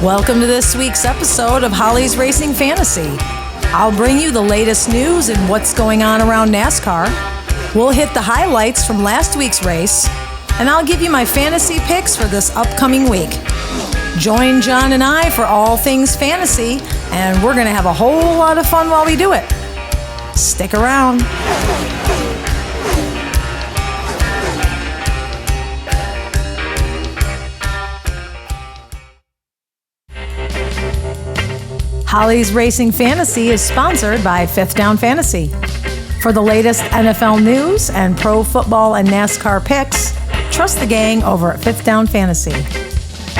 Welcome to this week's episode of Holly's Racing Fantasy. I'll bring you the latest news and what's going on around NASCAR. We'll hit the highlights from last week's race, and I'll give you my fantasy picks for this upcoming week. Join John and I for all things fantasy, and we're going to have a whole lot of fun while we do it. Stick around. Holly's Racing Fantasy is sponsored by Fifth Down Fantasy. For the latest NFL news and pro football and NASCAR picks, trust the gang over at Fifth Down Fantasy.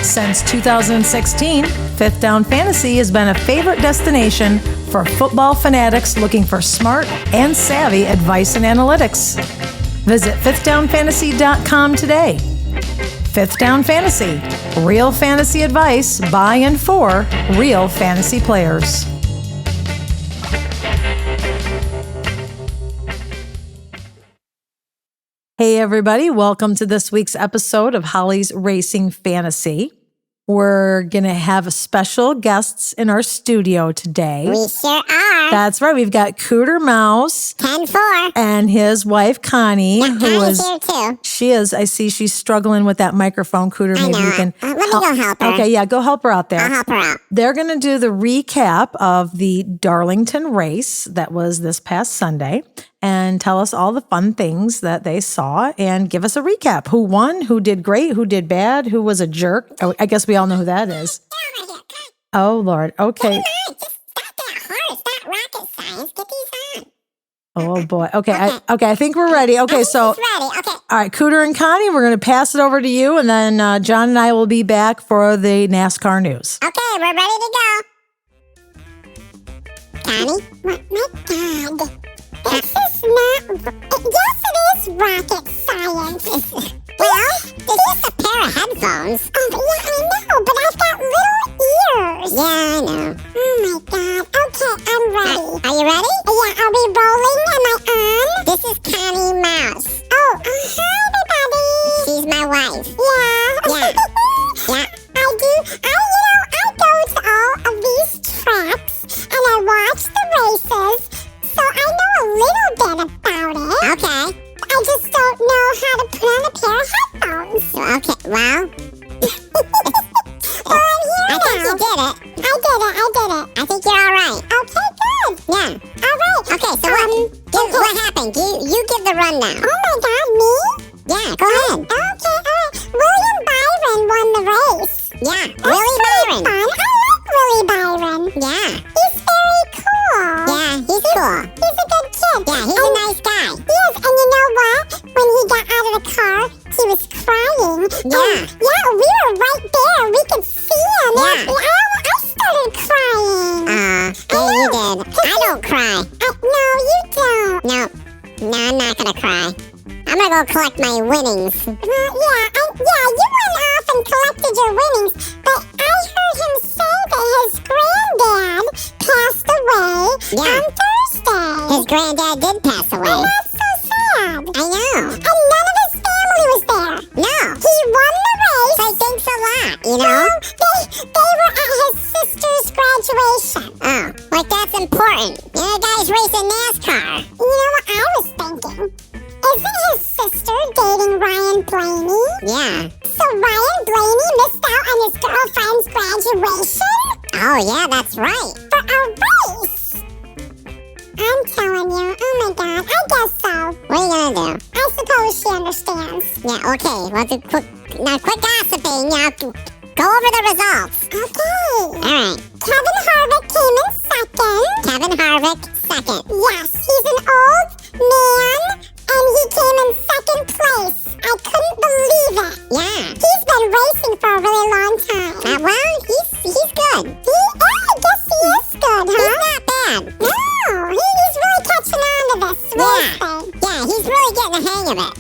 Since 2016, Fifth Down Fantasy has been a favorite destination for football fanatics looking for smart and savvy advice and analytics. Visit fifthdownfantasy.com today. Fifth Down Fantasy, real fantasy advice by and for real fantasy players. Hey everybody, welcome to this week's episode of Holly's Racing Fantasy. We're going to have special guests in our studio today. We sure are. That's right. We've got Cooter Mouse. 10-4. And his wife, Connie. Yeah, Connie's here too. She is. I see she's struggling with that microphone, Cooter. Maybe you can let me go help her. Okay, yeah, go help her out there. I'll help her out. They're going to do the recap of the Darlington race that was this past Sunday and tell us all the fun things that they saw and give us a recap. Who won? Who did great? Who did bad? Who was a jerk? Oh, I guess we all know who that is. Oh, Lord. Okay. It's not that hard. It's not rocket science. Get these on. Oh, boy. Okay. I think we're ready. Okay, so. Ready. Okay. All right, Cooter and Connie, we're going to pass it over to you, and then John and I will be back for the NASCAR news. Okay, we're ready to go. Connie? My God. This is not... Yes, it is rocket science. Well, it's a pair of headphones. Oh, yeah, I know, but I've got little ears. Yeah, I know. Oh, my God. Okay, I'm ready. Are you ready? Yeah, are we rolling? Am I on? This is Connie Mouse. Oh, hi, everybody. She's my wife. Yeah. Yeah. I go to all of these tracks, and I watch the races, so I know a little bit about it. Okay. I just don't know how to put on a pair of headphones. Okay, well. Well, I'm here now. I think you did it. I think you're all right. Okay, good. Yeah. All right. Okay, so what happened? You give the rundown. Oh, my God, me? Yeah, go ahead. Okay, all right. William Byron won the race. Yeah, Willie Byron. Fun. I like Willie Byron. Yeah. He's very cool. Yeah, he's cool. He's a good kid. Yeah, he's a nice guy. He is, and you know what? When he got out of the car, he was crying. Yeah. Yeah, we were right there. We could see him. Yeah. I started crying. Yeah, you did. I don't cry. No, you don't. No, I'm not gonna cry. I'm gonna go collect my winnings. Yeah, you went off and collected your winnings, but I heard him say that his granddad passed away on Thursday. His granddad did pass away. Oh, that's so sad. I know. And none of his family was there. No. He won the race. So thanks a lot, you know? They were at his sister's graduation. Oh, like that's important. You know, guys racing NASCAR. You know what I was thinking? Isn't his sister dating Ryan Blaney? Yeah. So Ryan Blaney missed out on his girlfriend's graduation? Oh, yeah, that's right. For a race. I'm telling you. Oh, my God. I guess so. What are you going to do? I suppose she understands. Yeah, okay. Well, quit gossiping. Yeah, go over the results. Okay. All right. Kevin Harvick came in second. Yes, he's an old man. And he came in second place. I couldn't believe it. Yeah. He's been racing for a really long time. Well, he's good. I guess he is good, huh? He's not bad. No, he's really catching on to this race thing. Yeah, he's really getting the hang of it.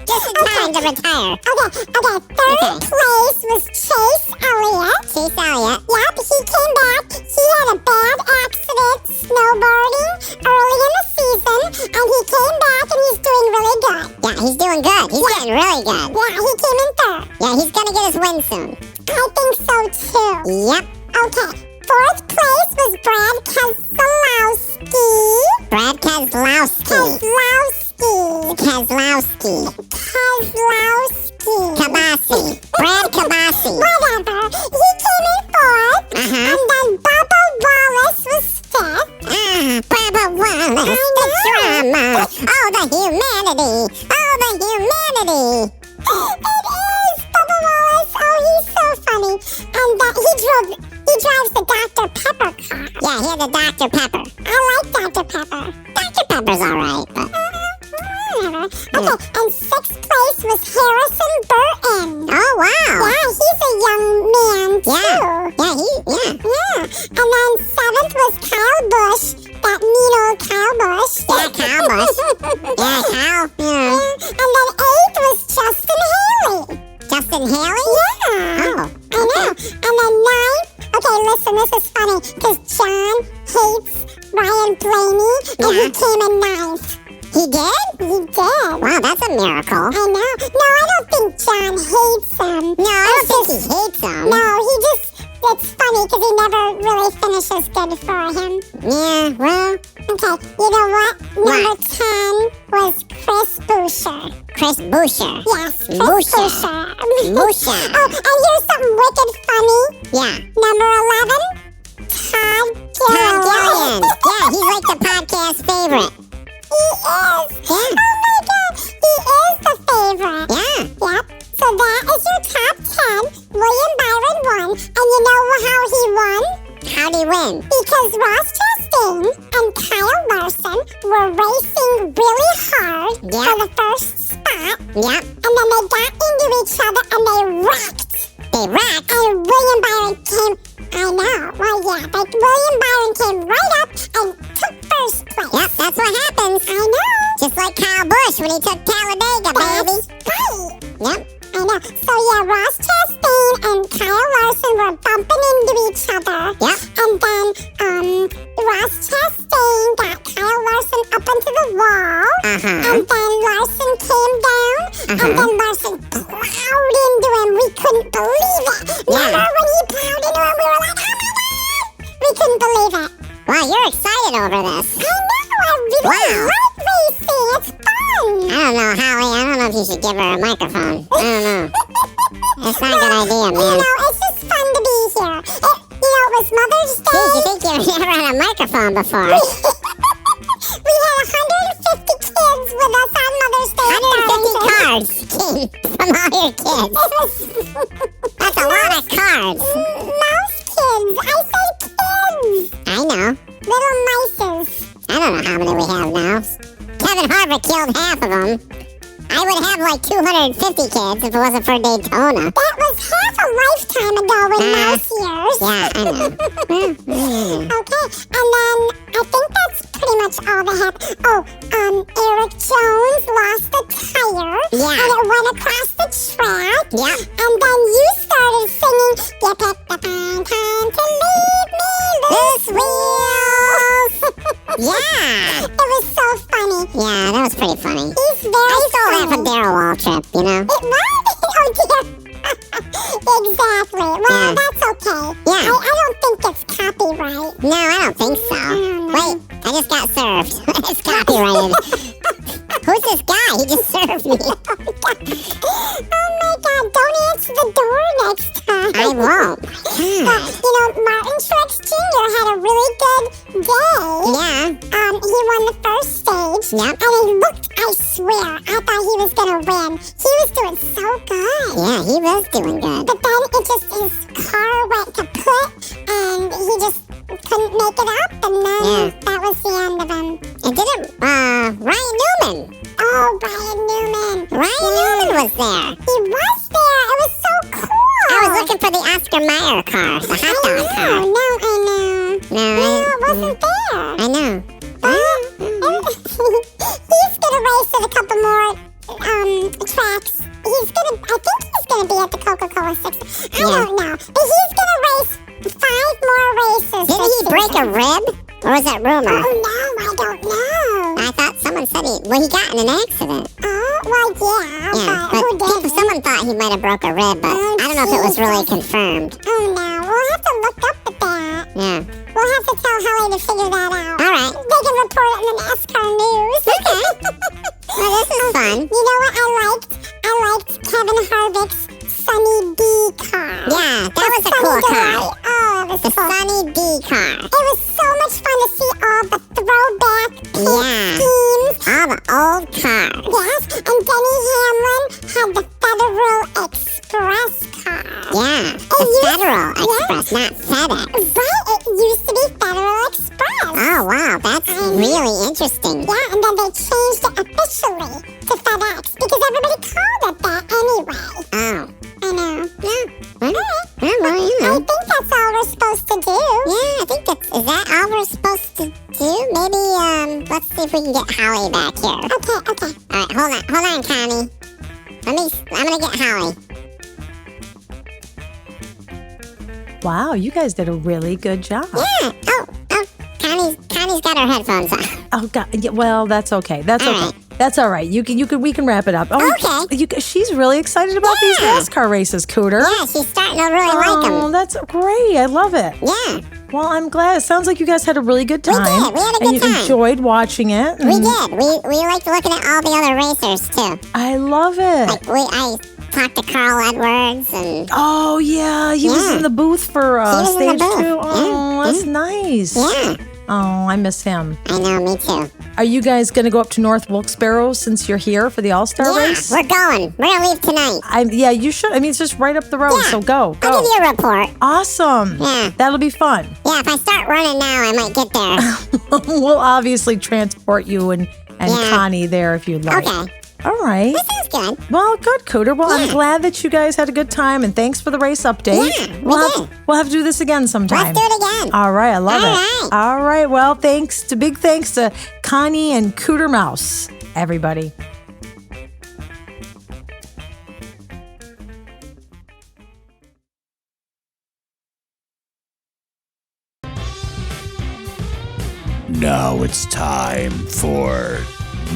Just in time to retire. Okay. Third place was Chase Elliott. Yep, he came back. He had a bad accident snowboarding early in the season. season, and he came back, and he's doing really good. Yeah, he's doing good. He's getting really good. Yeah, he came in third. Yeah, he's gonna get his win soon. I think so too. Yep. Okay. Fourth place was Brad Keselowski. Brad Keselowski. Kabasi. Brad Kabasi. Whatever. He came in fourth. And then Bubba Wallace was fifth. Bubba Wallace. The drama. Oh, the humanity. It is Bubba Wallace. Oh, he's so funny. And he drives the Dr. Pepper car. Yeah, he had the Dr. Pepper. I like Dr. Pepper. Dr. Pepper's alright, but... whatever. Okay, and sixth place was Harrison Burton. Oh, wow. Yeah, he's a young man, too. Yeah. And then seventh was Kyle Busch. That mean old Kyle Busch. Yeah, Kyle Busch. Yeah, Kyle. Yeah. And then eighth was Justin Haley. Justin Haley? Yeah. Oh, I know. And then ninth, okay, listen, this is funny, because John hates Ryan Blaney, and he came in ninth. He did? He did. Wow, that's a miracle. I know. No, I don't think John hates him. No, I don't think he hates him. No, he just, it's funny because he never really finishes good for him. Yeah, well. Okay, you know what? Number 10 was Chris Buescher. Chris Buescher? Yes, Chris Buescher. Buescher. Oh, and here's something wicked funny. Yeah. Number 11, Todd Gilliland. Yeah, he's like the podcast favorite. He is. Yeah. Oh my God. He is the favorite. Yeah. Yep. So that is your top 10. William Byron won. And you know how he won? How'd he win? Because Ross Chastain and Kyle Larson were racing really hard for the first spot. Yep. And then they got into each other and they wrecked. And William Byron came... I know. Well, yeah. William Byron came right up and took first place. Yep, that's what happens. I know. Just like Kyle Busch when he took Talladega, baby. Right. Yep. I know. So, yeah, Ross Chastain and Kyle Larson were bumping into each other. Yep. And then Ross Chastain got Kyle Larson up into the wall. And then Larson came down. And then Larson plowed into him. We couldn't believe it. Remember when he plowed into him? We were like, oh my God. We couldn't believe it. Wow, you're excited over this. I know. I really like racing. It's fun. I don't know, Holly. I don't know if you should give her a microphone. I don't know. It's not a good idea, man. You know, it's just fun to be here. It was Mother's Day. Geez, you think you've never had a microphone before? We had 150 kids with us on Mother's Day. 150 cards from all your kids. That's a lot of cards. Mouse kids. I said kids. I know. Little mices. I don't know how many we have now. Kevin Harvick killed half of them. I would have like 250 kids if it wasn't for Daytona. That was half a lifetime ago in mouse years. Yeah, I know. Okay, and then I think that's pretty much all they have. Oh, Eric Jones lost a tire. Yeah. And it went across the track. Yeah. And then you started singing, you picked the fine time to leave me loose wheels. Yeah. It was so funny. Yeah, that was pretty funny. He's very funny. I stole that from Darryl Waltrip, you know? It was? Oh, dear. Exactly. Well, that's okay. Yeah. I don't think it's copyright. No, I don't think so. Wait, I just got served. It's copyrighted. Who's this guy? He just served me. Oh my God, don't answer the door next time. I won't. But, you know, Martin Truex Jr. had a really good day. Yeah. He won the first stage. Yep. And he looked, I swear, I thought he was going to win. He was doing so good. Yeah, he was doing good. But then his car went kaput and he just couldn't make it up. And then that was the end of him. And didn't, Ryan Newman. Oh, Ryan Newman. Ryan Newman was there. He was there. It was so cool. I was looking for the Oscar Mayer car, the hot dog car. I know. No, it wasn't there. I know. He's going to race at a couple more tracks. I think he's going to be at the Coca-Cola 6. I don't know. But he's going to race 5 more races. Didn't he break a rib? Or was that rumor? Oh, no, I don't know. I someone said he got in an accident. Oh, well, yeah, but who did? Someone thought he might have broke a rib, but I don't know if it was really confirmed. Oh, no. We'll have to look up at that. Yeah. We'll have to tell Holly to figure that out. All right. They can report it in the NASCAR news. Okay. Well, this is fun. You know what I liked? I liked Kevin Harvick's Sunny D car. Yeah, that was a cool car. Oh, it was the Sunny D car. It was so much fun to see all the throwback teams. All the old cars. Yes, and Denny Hamlin had the Federal Express car. Yeah, Federal Express, not FedEx. Right, it used to be Federal Express. Oh, wow, that's really interesting. Yeah, and then they changed it officially to FedEx because everybody called it that anyway. Oh. I know. Yeah. All right. Well, you know. I think that's all we're supposed to do. Yeah, I think is that all we're supposed to do? Maybe, let's see if we can get Holly back here. Okay. All right, hold on, Connie. I'm gonna get Holly. Wow, you guys did a really good job. Yeah. Oh, Connie's got her headphones on. Oh, God. Yeah, well, that's okay. That's all okay. right. That's all right. We can wrap it up. Oh, okay. She's really excited about these NASCAR races, Cooter. Yeah, she's starting to really like them. Oh, that's great. I love it. Yeah. Well, I'm glad. It sounds like you guys had a really good time. We did. We had a good time. And you enjoyed watching it. We did. We liked looking at all the other racers, too. I love it. I talked to Carl Edwards and... Oh, yeah. He was in the booth for stage 2. Oh, that's nice. Yeah. Oh, I miss him. I know, me too. Are you guys going to go up to North Wilkesboro since you're here for the All-Star race? We're going. We're going to leave tonight. Yeah, you should. I mean, it's just right up the road, so go. I'll give you a report. Awesome. Yeah. That'll be fun. Yeah, if I start running now, I might get there. We'll obviously transport you and Connie there if you'd like. Okay. All right. That sounds good. Well, good, Cooter. Well, I'm glad that you guys had a good time, and thanks for the race update. Yeah, we'll have to do this again sometime. Let's do it again. All right, I love All it. right. All right, well, big thanks to Connie and Cooter Mouse, everybody. Now it's time for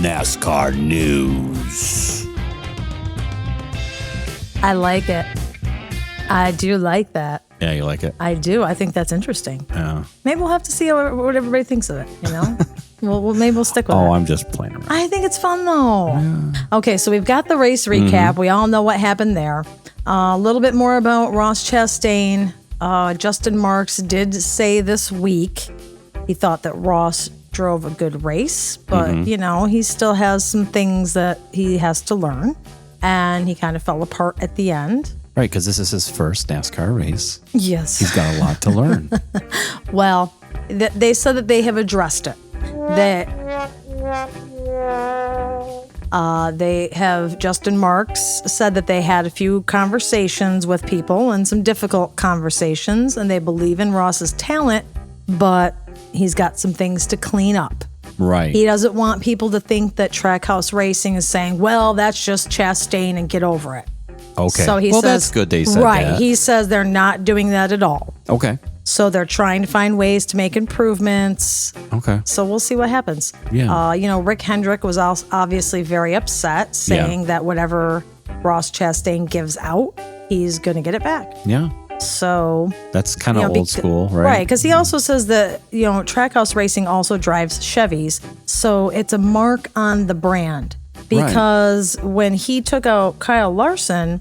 NASCAR news. I like it. I do like that. Yeah, you like it? I do. I think that's interesting. Yeah. Maybe we'll have to see what everybody thinks of it, you know? Maybe we'll stick with it. Oh, I'm just playing around. I think it's fun, though. Yeah. Okay, so we've got the race recap. Mm-hmm. We all know what happened there. A little bit more about Ross Chastain. Justin Marks did say this week he thought that Ross drove a good race, but, you know, he still has some things that he has to learn, and he kind of fell apart at the end. Right, because this is his first NASCAR race. Yes. He's got a lot to learn. Well, they said that they have addressed it. They have, Justin Marks said that they had a few conversations with people and some difficult conversations, and they believe in Ross's talent, but he's got some things to clean up. Right. He doesn't want people to think that Trackhouse Racing is saying, well, that's just Chastain and get over it. Okay. So he says, that's good they said right, that. He says they're not doing that at all. Okay. So they're trying to find ways to make improvements. Okay. So we'll see what happens. Yeah. You know, Rick Hendrick was obviously very upset, saying that whatever Ross Chastain gives out, he's going to get it back. Yeah. So that's kind of old school, right? Right, because he also says that, you know, Trackhouse Racing also drives Chevys, so it's a mark on the brand. Because when he took out Kyle Larson,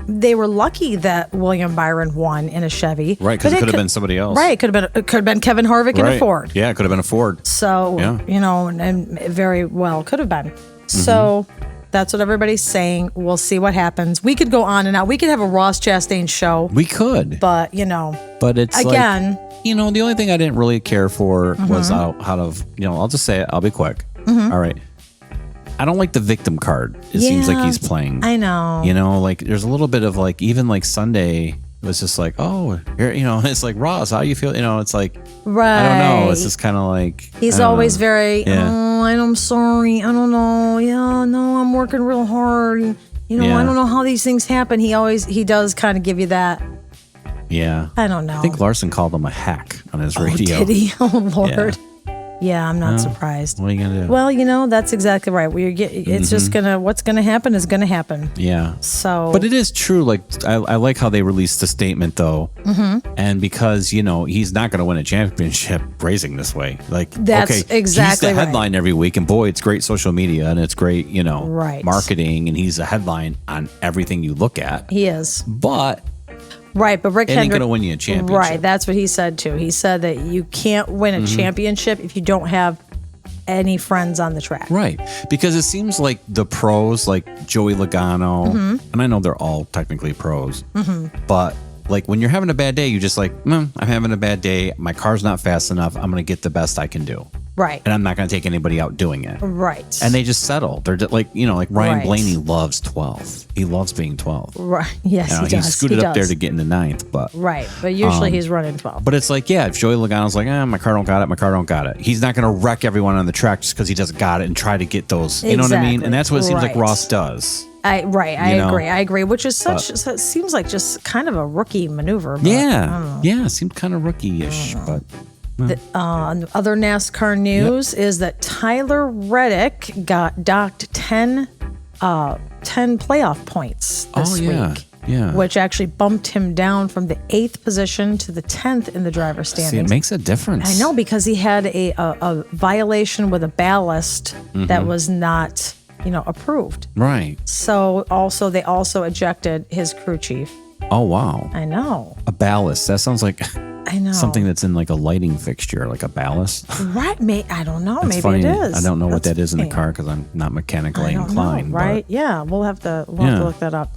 they were lucky that William Byron won in a Chevy. Right, because it could have been somebody else. Right, it could have been Kevin Harvick in a Ford. Yeah, it could have been a Ford. So, you know, and very well could have been. So that's what everybody's saying. We'll see what happens. We could go on and on. We could have a Ross Chastain show. We could. But, you know. But it's again. Like, you know, the only thing I didn't really care for was out of, you know, I'll just say it. I'll be quick. All right. I don't like the victim card. It seems like he's playing. I know. You know, like there's a little bit of like, even like Sunday, it was just like, oh, here, you know, it's like, Ross, how you feel? You know, it's like, right. I don't know. It's just kind of like. He's always very, I'm sorry. I don't know. Yeah, no, I'm working real hard. And, you know, I don't know how these things happen. He does kind of give you that. Yeah. I don't know. I think Larson called him a hack on his radio. Did he? Oh, Lord. Yeah, I'm not surprised. What are you going to do? Well, that's exactly right. It's just what's going to happen is going to happen. Yeah. So, but it is true. Like, I like how they released the statement, though. And because, he's not going to win a championship racing this way. Like, That's exactly he's the right. headline every week. And boy, it's great social media and it's great, Right. marketing. And he's a headline on everything you look at. he is. But Right, but Rick it ain't Hendrick, going to win you a championship. right, that's what he said too. He said that you can't win a championship if you don't have any friends on the track. Right. Because it seems like the pros, like Joey Logano, and I know they're all technically pros, but like when you're having a bad day, you just like, I'm having a bad day. My car's not fast enough. I'm going to get the best I can do. Right. And I'm not going to take anybody out doing it. Right. And they just settle. They're just like, like Ryan Right. Blaney loves 12th. He loves being 12th. Right. Yes, he does. He scooted He up there does. to get in the 9th, but Right, but usually he's running 12. but it's like, yeah, if Joey Logano's like, my car don't got it. He's not going to wreck everyone on the track just because he doesn't got it and try to get those. You know what I mean? Exactly. And that's what it seems like Right. Ross does. I know? agree. Which is so it seems like just kind of a rookie maneuver. But Yeah, seemed kind of rookie-ish, but Other NASCAR news is that Tyler Reddick got docked 10 playoff points this week. Yeah. Which actually bumped him down from the 8th position to the 10th in the driver's See, standings. it makes a difference. I know, because he had a violation with a ballast that was not, approved. Right. So they also ejected his crew chief. Oh, wow. I know. A ballast. That sounds like I know. something that's in like a lighting fixture, like a ballast. Right. I don't know. That's Maybe funny. it is. I don't know what That's that is in the funny. car because I'm not mechanically I don't inclined. know, right? but Yeah. We'll have to Yeah. look that up.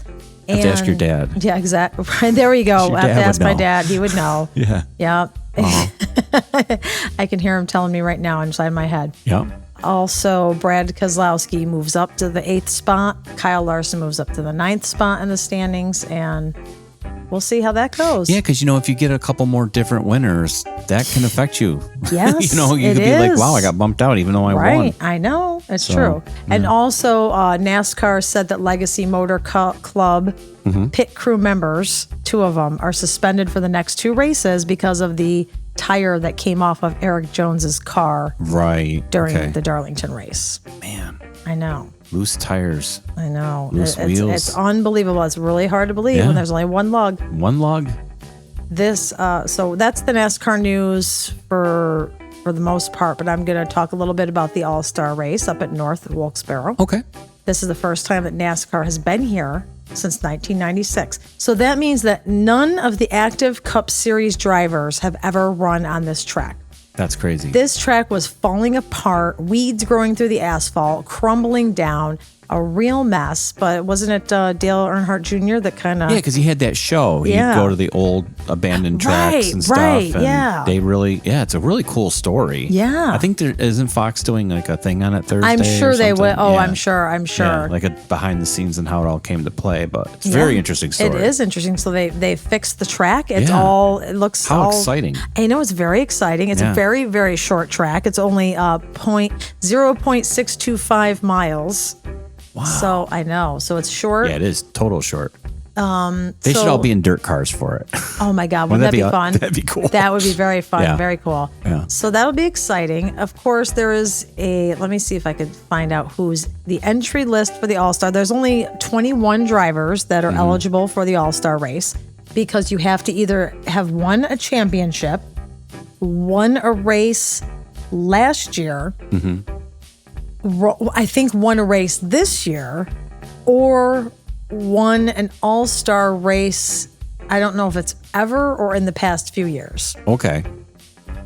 have to ask your dad. Yeah, exactly. Right, there we go. Your I have dad to would ask my know. dad. He would know. Yeah. Yeah. Uh-huh. I can hear him telling me right now inside my head. Yeah. Also, Brad Keselowski moves up to the 8th spot. Kyle Larson moves up to the 9th spot in the standings, and we'll see how that goes. Yeah, because if you get a couple more different winners, that can affect you. Yes, you it could be like, is. wow, I got bumped out even though I won. Right, I know. It's true. And also, NASCAR said that Legacy Motor Club pit crew members, 2 of them, are suspended for the next 2 races because of the tire that came off of Eric Jones's car Right. during the Darlington race. Man, I know. loose tires. I know. Loose wheels. It's unbelievable. It's really hard to believe Yeah. when there's only one lug. One lug. So that's the NASCAR news for the most part, but I'm going to talk a little bit about the All-Star race up at North Wilkesboro. Okay. This is the first time that NASCAR has been here since 1996. So that means that none of the active Cup Series drivers have ever run on this track. That's crazy. This track was falling apart, weeds growing through the asphalt, crumbling down, a real mess. But wasn't it Dale Earnhardt Jr. that kind of... Yeah, because he had that show. He'd Yeah. go to the old abandoned tracks Right, and stuff. right, and yeah. They really, it's a really cool story. Yeah. I think there isn't Fox doing like a thing on it Thursday. I'm sure or they something? will. Oh, Yeah. I'm sure. Yeah, like a behind the scenes and how it all came to play. But it's a very interesting story. It is interesting. So they fixed the track. It's Yeah. it looks How all exciting. I know, it's very exciting. It's Yeah. a very, very short track. It's only 0.625 miles. Wow. So I know. So it's short. Yeah, it is total short. They should so- all be in dirt cars for it. Oh my God, Wouldn't wouldn't that be that be- fun? that'd be cool. That would be very fun, Yeah. very cool. Yeah. So that'll be exciting. Of course, there is let me see if I could find out who's the entry list for the All-Star. There's only 21 drivers that are eligible for the All-Star race because you have to either have won a championship, won a race last year, I think won a race this year, or won an all-star race. I don't know if it's ever or in the past few years. Okay.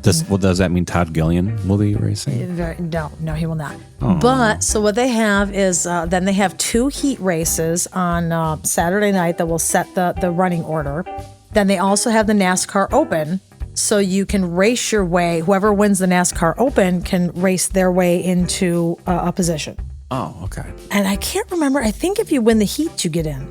Does that mean Todd Gillian will be racing? No, he will not. But so what they have is then they have 2 heat races on Saturday night that will set the running order. Then they also have the NASCAR Open. So you can race your way. Whoever wins the NASCAR Open can race their way into a position. Oh, okay. And I can't remember. I think if you win the heat, you get in.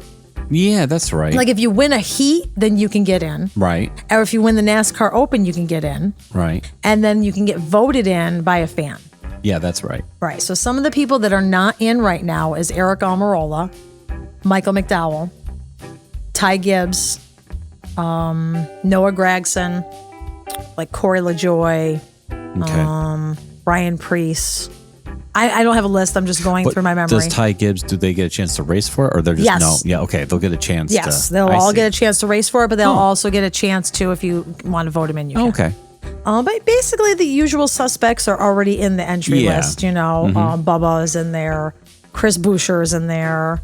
Yeah, that's right. Like if you win a heat, then you can get in. right, Or if you win the NASCAR Open, you can get in. right. And then you can get voted in by a fan. Yeah, that's right. Right. So some of the people that are not in right now is Eric Almirola, Michael McDowell, Ty Gibbs, Noah Gragson, like Corey LaJoy, Okay. Brian Priest. I don't have a list. I'm just going through my memory. Does Ty Gibbs, do they get a chance to race for it? Or they're just, Yes. no? Yeah, okay. They'll get a chance Yes, to. they'll I all see. get a chance to race for it, but they'll also get a chance to, if you want to vote him in, you can. Oh, okay. But basically, the usual suspects are already in the entry Yeah. list. Bubba is in there. Chris Boucher is in there.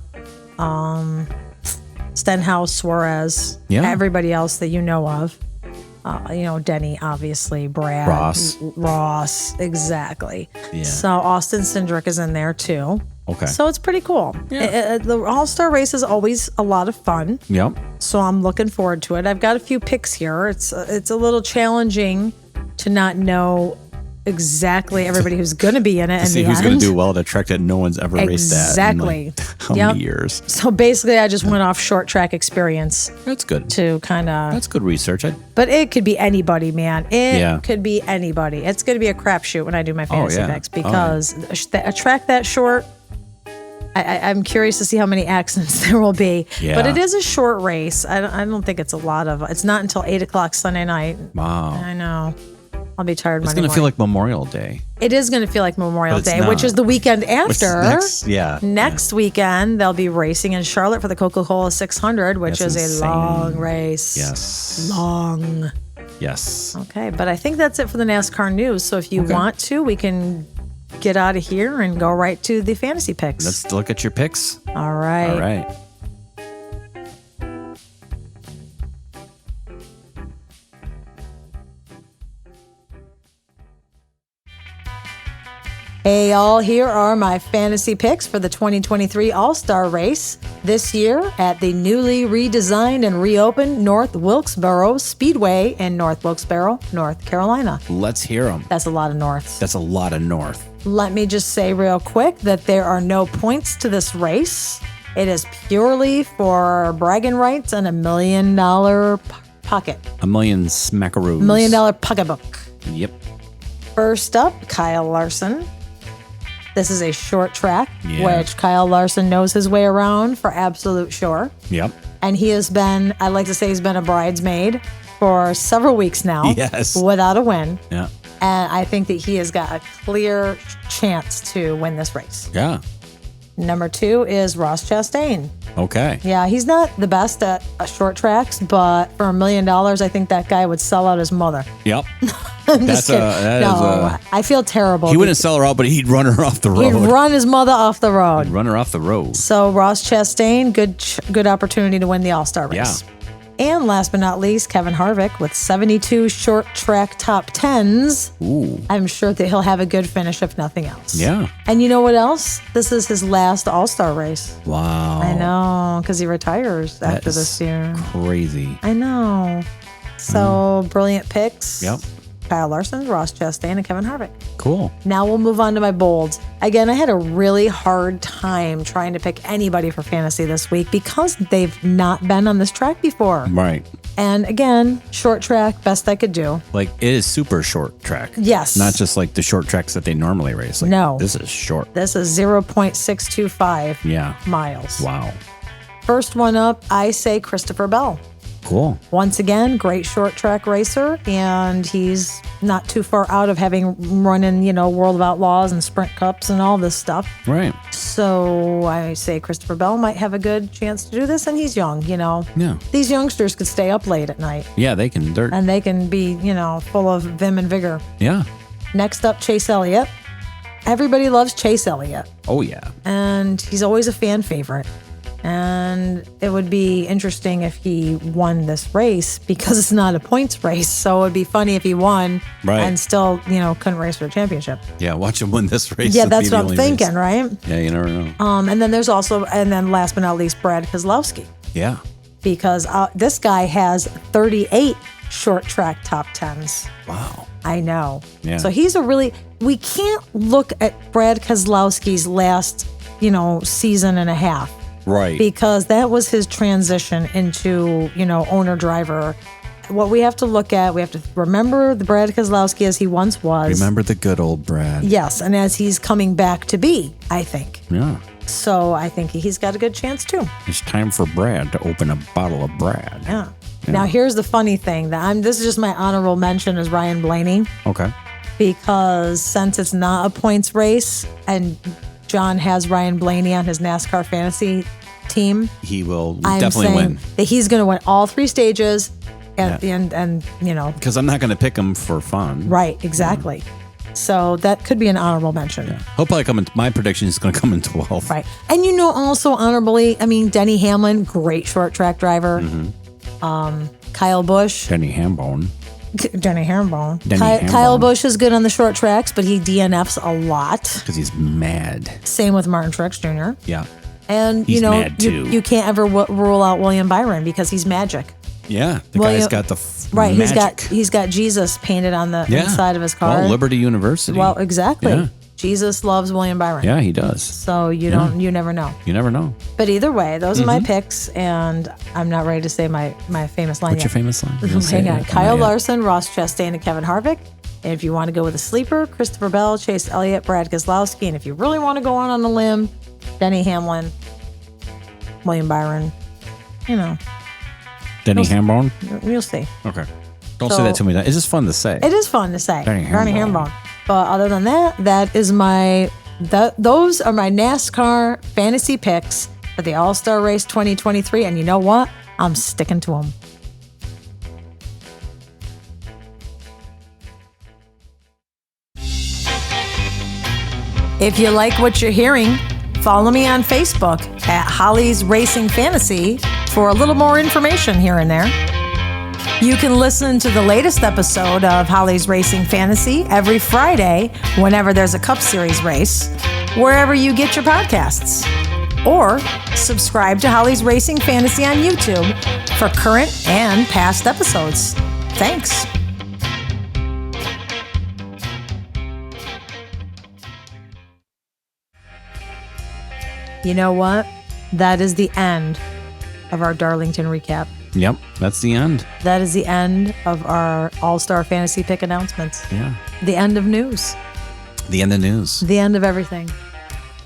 Stenhouse, Suarez. Yeah. Everybody else that you know of. Denny, obviously. Brad. Ross. Exactly. Yeah. So Austin Cindric is in there, too. Okay. So it's pretty cool. Yeah. The All-Star race is always a lot of fun. Yep. So I'm looking forward to it. I've got a few picks here. It's a little challenging to not know exactly everybody who's going to be in it. See who's going to do well at a track that no one's ever raced at. Exactly. In how many years? So basically, I just went off short track experience That's good. to kind of. That's good research. But it could be anybody, man. It Yeah. could be anybody. It's going to be a crapshoot when I do my fantasy yeah. picks because a track that short. I'm curious to see how many accidents there will be. Yeah. But it is a short race. I don't think it's a lot of. It's not until 8:00 Sunday night. Wow. I know. I'll be tired. It's going to feel like Memorial Day. It is going to feel like Memorial But it's Day, which not. is the weekend after. Next Weekend, they'll be racing in Charlotte for the Coca-Cola 600, which That's is insane. a long race. Yes. Long. Yes. Okay, but I think that's it for the NASCAR news. So if you want to, we can get out of here and go right to the fantasy picks. Let's look at your picks. All right. All right. Hey, all, here are my fantasy picks for the 2023 All-Star Race this year at the newly redesigned and reopened North Wilkesboro Speedway in North Wilkesboro, North Carolina. Let's hear them. That's a lot of norths. That's a lot of north. Let me just say real quick that there are no points to this race. It is purely for bragging rights and $1 million pocket. $1 million smackaroos. $1 million pocketbook. Yep. First up, Kyle Larson. This is a short track, Yeah. which Kyle Larson knows his way around for absolute sure. Yep. And he has been, I like to say, he's been a bridesmaid for several weeks now. Yes. Without a win. Yeah. And I think that he has got a clear chance to win this race. Yeah. Number 2 is Ross Chastain. Okay. Yeah, he's not the best at short tracks, but for $1 million, I think that guy would sell out his mother. Yep. I'm That's just kidding. I feel terrible. He wouldn't sell her out, but he'd run her off the road. He'd run his mother off the road. Run her off the road. So Ross Chastain, good opportunity to win the All-Star race. Yeah. And last but not least, Kevin Harvick with 72 short track top 10s. Ooh. I'm sure that he'll have a good finish if nothing else. Yeah. And you know what else? This is his last All-Star race. Wow. I know, because he retires That after is this year. Crazy. I know. So brilliant picks. Yep. Kyle Larson, Ross Chastain, and Kevin Harvick. Cool. Now we'll move on to my bolds. Again, I had a really hard time trying to pick anybody for fantasy this week because they've not been on this track before. Right. And again, short track, best I could do. Like, it is super short track. Yes. Not just like the short tracks that they normally race. Like, No. This is short. This is 0.625 Yeah. miles. Wow. First one up, I say Christopher Bell. Cool. Once again, great short track racer, and he's not too far out of having run in, World of Outlaws and Sprint Cups and all this stuff. Right. So I say Christopher Bell might have a good chance to do this, and he's young, Yeah. These youngsters could stay up late at night, Yeah, they can. They're, and they can be, full of vim and vigor. yeah. Next up, Chase Elliott. Everybody loves Chase Elliott, Oh, yeah. and he's always a fan favorite. And it would be interesting if he won this race because it's not a points race. So it would be funny if he won Right. and still, couldn't race for a championship. Yeah, watch him win this race. Yeah, It'll that's be the what I'm only thinking, race. right? Yeah, you never know. And then there's also, and then last but not least, Brad Keselowski, Yeah. because this guy has 38 short track top 10s. Wow. I know. Yeah. So we can't look at Brad Keselowski's last, season and a half. Right. Because that was his transition into, owner driver. What we have to look at, we have to remember the Brad Keselowski as he once was. Remember the good old Brad. Yes, and as he's coming back to be, I think. Yeah. So I think he's got a good chance too. It's time for Brad to open a bottle of Brad. Yeah. Now here's the funny thing this is just my honorable mention is Ryan Blaney. Okay. because since it's not a points race and John has Ryan Blaney on his NASCAR fantasy team, He will I'm definitely saying win. that he's going to win all 3 stages and you know, Because I'm not going to pick him for fun. right, exactly. So that could be an honorable mention. He'll probably come in. My prediction is going to come in 12th. Right. And you know, also honorably, I mean, Denny Hamlin, great short track driver. Kyle Busch. Denny Hambone. Denny Hambone. Denny Kyle Hambone. Busch is good on the short tracks, but he DNFs a lot. Because he's mad. Same with Martin Truex Jr. Yeah. And, He's you know, mad, too. you can't ever rule out William Byron because he's magic. Yeah. The William- guy's got the Right. magic. He's got Jesus painted on the inside of his car. Well, Liberty University. Well, exactly. Yeah. Jesus loves William Byron. Yeah, he does. So you never know. You never know. But either way, those are my picks, and I'm not ready to say my famous line What's your yet. famous line? You gonna say Hang on. it? Kyle Not yet. Larson, Ross Chastain, and Kevin Harvick. And if you want to go with a sleeper, Christopher Bell, Chase Elliott, Brad Keselowski. And if you really want to go on a limb, Denny Hamlin, William Byron. You know, Denny Hambone? you'll see. Okay. Don't say that too many times. It's just fun to say. It is fun to say. Denny Denny Hambone. Hambone. But other than that, those are my NASCAR fantasy picks for the All-Star Race 2023. And you know what? I'm sticking to them. If you like what you're hearing, follow me on Facebook at Holly's Racing Fantasy for a little more information here and there. You can listen to the latest episode of Holly's Racing Fantasy every Friday whenever there's a Cup Series race, wherever you get your podcasts. Or subscribe to Holly's Racing Fantasy on YouTube for current and past episodes. Thanks. You know what? That is the end of our Darlington recap. Yep. That's the end. That is the end of our All-Star Fantasy Pick announcements. Yeah. The end of news. The end of news. The end of everything.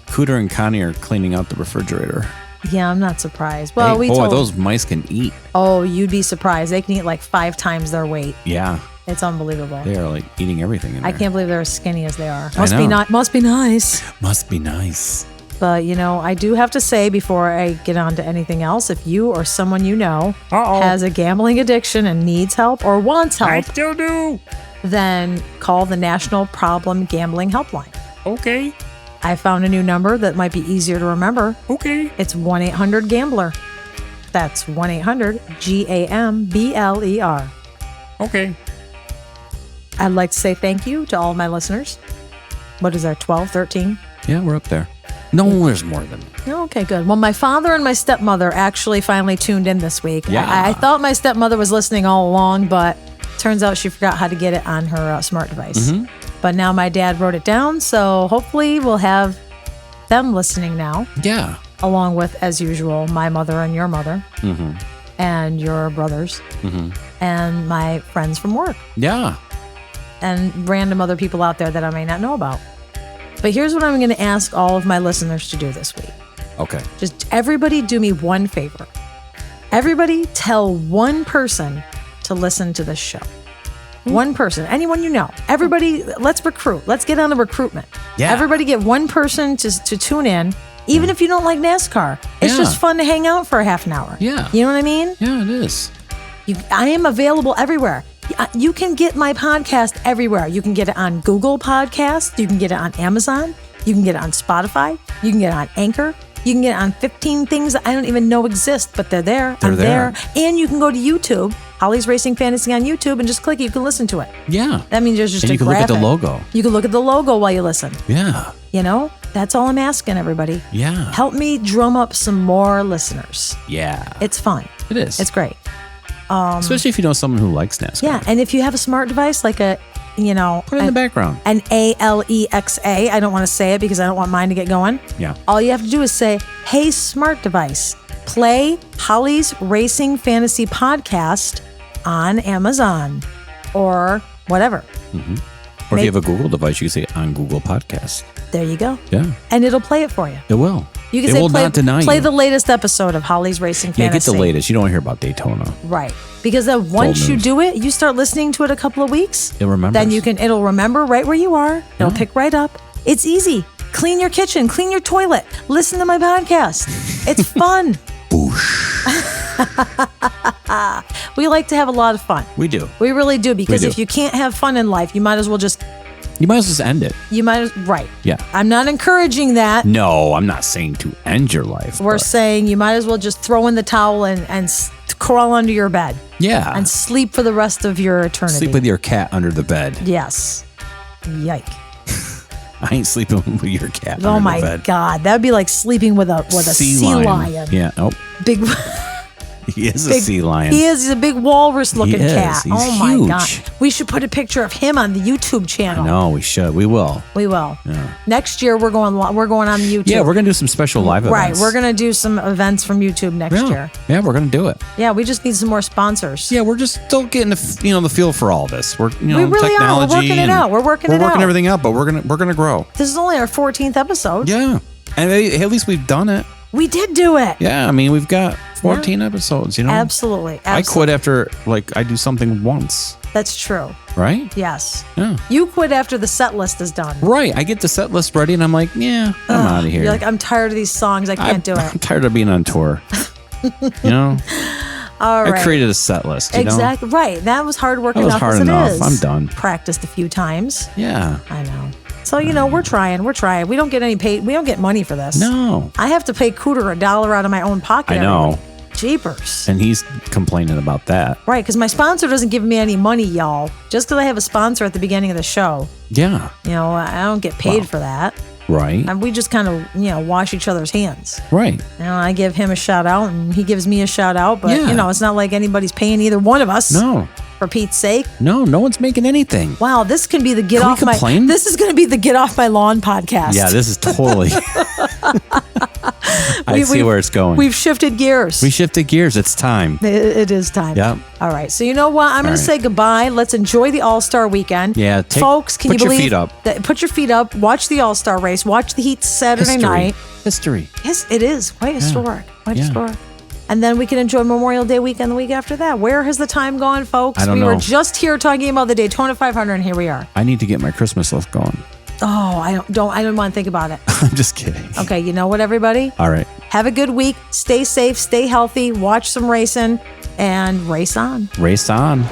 Cooter and Connie are cleaning out the refrigerator. Yeah, I'm not surprised. Well, Hey, those mice can eat. Oh, you'd be surprised. They can eat like 5 times their weight. Yeah. It's unbelievable. They are like eating everything in there. I can't believe they're as skinny as they are. I Must know. be not. Must be nice. Must be nice. But, you know, I do have to say before I get on to anything else, if you or someone you know has a gambling addiction and needs help or wants help, I still do. then call the National Problem Gambling Helpline. Okay. I found a new number that might be easier to remember. Okay. It's 1-800-GAMBLER. That's 1-800-GAMBLER. Okay. I'd like to say thank you to all my listeners. What is there, 12, 13? Yeah, we're up there. No, there's more than. Okay, good. Well, my father and my stepmother actually finally tuned in this week. Yeah. I thought my stepmother was listening all along, but turns out she forgot how to get it on her smart device. But now my dad wrote it down, so hopefully we'll have them listening now, Yeah. along with, as usual, my mother and your mother, and your brothers, and my friends from work, Yeah. and random other people out there that I may not know about. But here's what I'm going to ask all of my listeners to do this week. Okay. Just everybody do me one favor. Everybody tell one person to listen to this show. One person, anyone you know. Everybody, let's recruit. Let's get on the recruitment. Yeah. Everybody get one person to tune in, even if you don't like NASCAR. It's Yeah. just fun to hang out for a half an hour. Yeah. You know what I mean? Yeah, it is. I am available everywhere. You can get my podcast everywhere. You can get it on Google Podcasts. You can get it on Amazon. You can get it on Spotify. You can get it on Anchor. You can get it on 15 things that I don't even know exist, but they're there. They're I'm there. there. And you can go to YouTube, Holly's Racing Fantasy on YouTube, and just click it. You can listen to it. Yeah. That means there's just And a you can look at the graphic. logo. You can look at the logo while you listen. Yeah. You know, that's all I'm asking everybody. Yeah. Help me drum up some more listeners. Yeah. It's fun. It is. It's great. Especially if you know someone who likes NASCAR. Yeah, and if you have a smart device like a, you know, Put it in the background. an Alexa. I don't want to say it because I don't want mine to get going. Yeah. All you have to do is say, "Hey, smart device, play Holly's Racing Fantasy Podcast on Amazon," or whatever. Or if you have a Google device, you can say on Google Podcasts. There you go. Yeah. And it'll play it for you. It will. You can They say will not deny play you. the latest episode of Holly's Racing Fantasy. Yeah, get the latest. You don't want to hear about Daytona. Right. Because then once you news. do it, you start listening to it a couple of weeks. It remembers. Then it'll remember right where you are. It'll pick right up. It's easy. Clean your kitchen, clean your toilet, listen to my podcast. It's fun. We like to have a lot of fun. We do. We really do, because We do. if you can't have fun in life, you might as well just end it. right. Yeah. I'm not encouraging that. No, I'm not saying to end your life. We're but- saying you might as well just throw in the towel and crawl under your bed yeah. and sleep for the rest of your eternity. Sleep with your cat under the bed. Yes. Yike. I ain't sleeping with your cat Oh under my the bed. God. That'd be like sleeping with a sea lion. Yeah. Oh, Big he is a sea lion. He is. He's a big walrus looking He is. cat. He's oh my huge. God. We should put a picture of him on the YouTube channel. No, we should. We will. We will. Yeah. Next year we're going on YouTube. Yeah, we're gonna do some special live Right. events. We're gonna do some events from YouTube next year. Yeah, we're gonna do it. Yeah, we just need some more sponsors. Yeah, we're just still getting the feel for all this. We're We really are. We're technology. working it and out. We're working everything out, but we're gonna grow. This is only our 14th episode. Yeah, and at least we've done it. We did do it. Yeah, I mean we've got 14 episodes. You know, Absolutely. I quit after I do something once, That's true. right? Yes. Yeah. You quit after the set list is done. Right. I get the set list ready, and I'm like, yeah, I'm out of here. You're like, I'm tired of these songs. I can't do I'm it. tired of being on tour. You know, All right. I created a set list. You know? Exactly. Right. That was hard work That was enough hard as enough. it is. I'm done. Practiced a few times. Yeah. I know. So, we're trying. We're trying. We don't get any paid. We don't get money for this. No. I have to pay Cooter $1 out of my own pocket. I every know. week. Jeepers. And he's complaining about that. Right. Because my sponsor doesn't give me any money, y'all. Just because I have a sponsor at the beginning of the show. Yeah. I don't get paid for that. Right. And we just kind of, wash each other's hands. Right. I give him a shout out and he gives me a shout out. But, Yeah. it's not like anybody's paying either one of us. No. For Pete's sake. No one's making anything. Wow, this can be the Can we complain? This is going to be the Get Off My Lawn podcast. Yeah, this is totally. I see where it's going. We've shifted gears. We shifted gears. It's time. It is time. Yep. All right. So you know what? I'm going to say goodbye. Let's enjoy the All-Star weekend. Yeah. Folks, can you put your believe feet up. Put your feet up. Watch the All-Star race. Watch the Heat Saturday night. History. Yes, it is. Quite historic. Quite Yeah. historic. And then we can enjoy Memorial Day weekend the week after that. Where has the time gone, folks? I don't We were know. just here talking about the Daytona 500, and here we are. I need to get my Christmas list going. Oh, I don't want to think about it. I'm just kidding. Okay, you know what, everybody? All right. Have a good week. Stay safe, stay healthy, watch some racing, and race on. Race on.